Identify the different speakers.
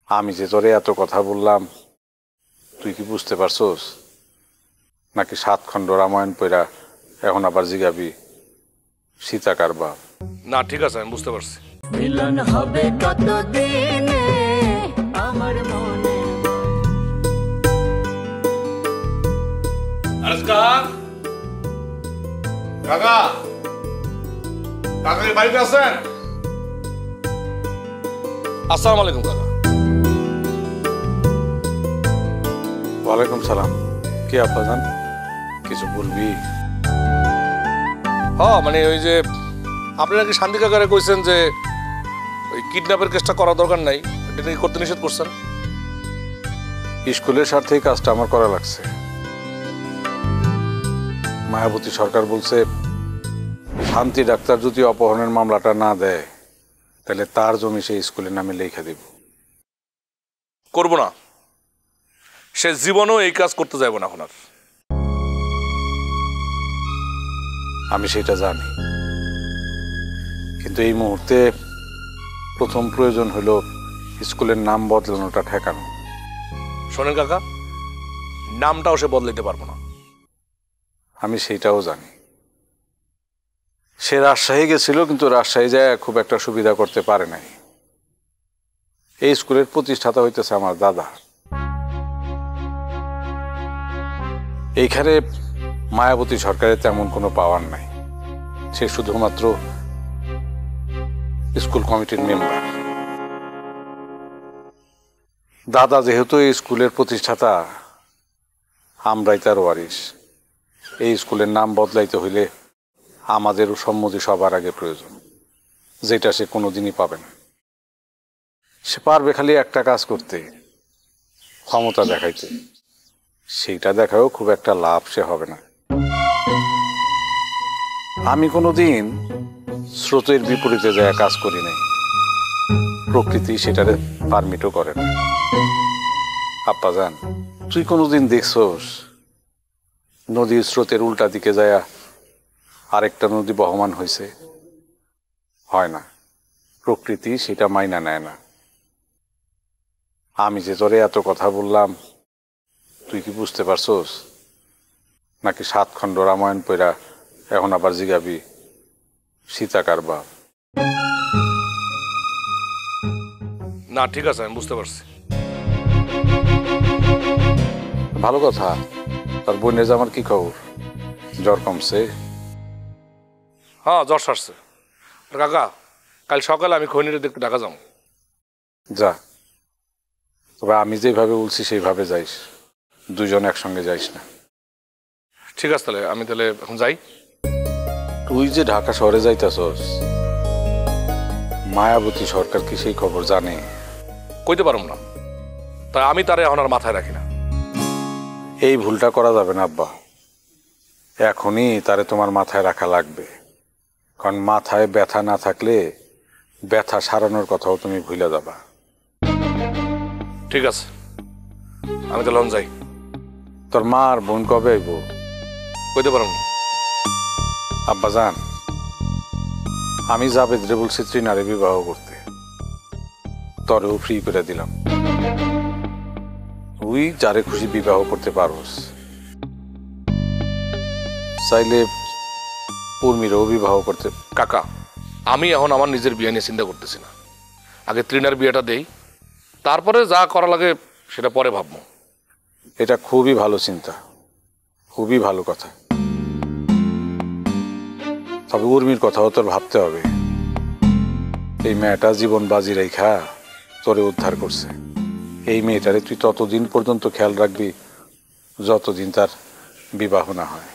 Speaker 1: আমি যে তোরে এত কথা বললাম তুই কি বুঝতে পারছস? নাকি 7 খণ্ড রামায়ণ পড়া এখন আবার জিগাবি সীতা কার বাপ?
Speaker 2: না ঠিক আছে, আমি বুঝতে পারছি।
Speaker 3: মিলন হবে কতদিনে আমার মনে।
Speaker 2: কাকা, কাকা বাড়িতে আছেন? আসসালামু আলাইকুম কাকা।
Speaker 1: ওয়ালাইকুম সালাম। কি আব্বাজান, কিছু বলবি?
Speaker 2: হ্যাঁ মানে ওই যে আপনি নাকি শান্তি কাকারে কইছেন যে ওই কিডন্যাপের কেসটা করা দরকার নাই, এটা নাকি করতে নিষেধ করছেন।
Speaker 1: স্কুলের স্বার্থেই কাজটা আমার করা লাগছে। মায়াবতী সরকার বলছে শান্তি ডাক্তার যদি অপহরণের মামলাটা না দেয় তাহলে তার জমি সেই স্কুলের নামে লেখা দেব।
Speaker 2: করব না, সে জীবনও এই কাজ করতে যাইব না এখন আর।
Speaker 1: আমি সেটা জানি, কিন্তু এই মুহূর্তে প্রথম প্রয়োজন হলো স্কুলের নাম বদলানোটা ঠেকানো।
Speaker 2: শোনেন কাকা, নামটাও সে বদলাইতে পারবো না।
Speaker 1: আমি সেইটাও জানি। সে রাজশাহী গেছিল, কিন্তু রাজশাহী যায় খুব একটা সুবিধা করতে পারে নাই। এই স্কুলের প্রতিষ্ঠাতা হইতেছে আমার দাদা। এইখানে মায়াবতী সরকারের তেমন কোনো পাওয়ার নাই, সে শুধুমাত্র স্কুল কমিটির মেম্বার। দাদা যেহেতু এই স্কুলের প্রতিষ্ঠাতা, আমরাই তার ওয়ারিশ। এই স্কুলের নাম বদলাইতে হইলে আমাদেরও সম্মতি সবার আগে প্রয়োজন, যেটা সে কোনোদিনই পাবে না। সে পারবে খালি একটা কাজ করতে, ক্ষমতা দেখাইতে। সেইটা দেখাও খুব একটা লাভ সে হবে না। আমি কোনোদিন স্রোতের বিপরীতে যায় কাজ করি নাই, প্রকৃতি সেটারে পারমিটও করে না। আব্বাজান, তুই কোনোদিন দেখছস নদীর স্রোতের উল্টা দিকে যায় আরেকটা নদী বহমান হয়েছে? হয় না, প্রকৃতি সেটা মাইনা নেয় না। আমি যে তোরে এত কথা বললাম তুই কি বুঝতে পারছস? নাকি 7 খণ্ড রামায়ণ পড়া এখন আবার জিগাবি সীতা কার বাপ?
Speaker 2: না ঠিক আছে, আমি বুঝতে পারছি।
Speaker 1: ভালো কথা। তার বোনের জামার কি খবর? জ্বর কমছে?
Speaker 2: হ্যাঁ জ্বর সারছে। কাকা, কাল সকালে আমি খৈনিরে দেখতে ঢাকা যাবো।
Speaker 1: যা, তবে আমি যেভাবে বলছি সেইভাবে যাইস, দুজন একসঙ্গে যাইস না।
Speaker 2: ঠিক আছে, তাহলে আমি তাহলে এখন যাই।
Speaker 1: তুই যে ঢাকা শহরে যাইতাছস, মায়াবতী সরকার কি সেই খবর জানে?
Speaker 2: কইতে পারব না, তাই আমি তারে এখন আর মাথায় রাখি না।
Speaker 1: এই ভুলটা করা যাবে না আব্বা। এখনই তারে তোমার মাথায় রাখা লাগবে, কারণ মাথায় ব্যথা না থাকলে ব্যথা সারানোর কথাও তুমি ভুলে যাবা।
Speaker 2: ঠিক আছে, আমি তাহলে এখন যাই।
Speaker 1: তোর মা আর বোন কবে আইব?
Speaker 2: কইতে পারব না।
Speaker 1: আব্বাজান, আমি জাবেদরে বলছি ত্রিনারে বিবাহ করতে, তরেও ফ্রি করে দিলাম। তুই যারে খুশি বিবাহ করতে পারোস, চাইলে উর্মিরও বিবাহ করতে।
Speaker 2: কাকা, আমি এখন আমার নিজের বিয়ে নিয়ে চিন্তা করতেছি না। আগে ত্রিনার বিয়েটা দেই, তারপরে যা করা লাগে সেটা পরে ভাববো।
Speaker 1: এটা খুবই ভালো চিন্তা, খুবই ভালো কথা। তবে উর্মির কথাও তোর ভাবতে হবে। এই মেয়েটা জীবন বাজি রেখা তোরে উদ্ধার করছে। এই মেয়েটারে তুই ততদিন পর্যন্ত খেয়াল রাখবি যতদিন তার বিবাহ না হয়।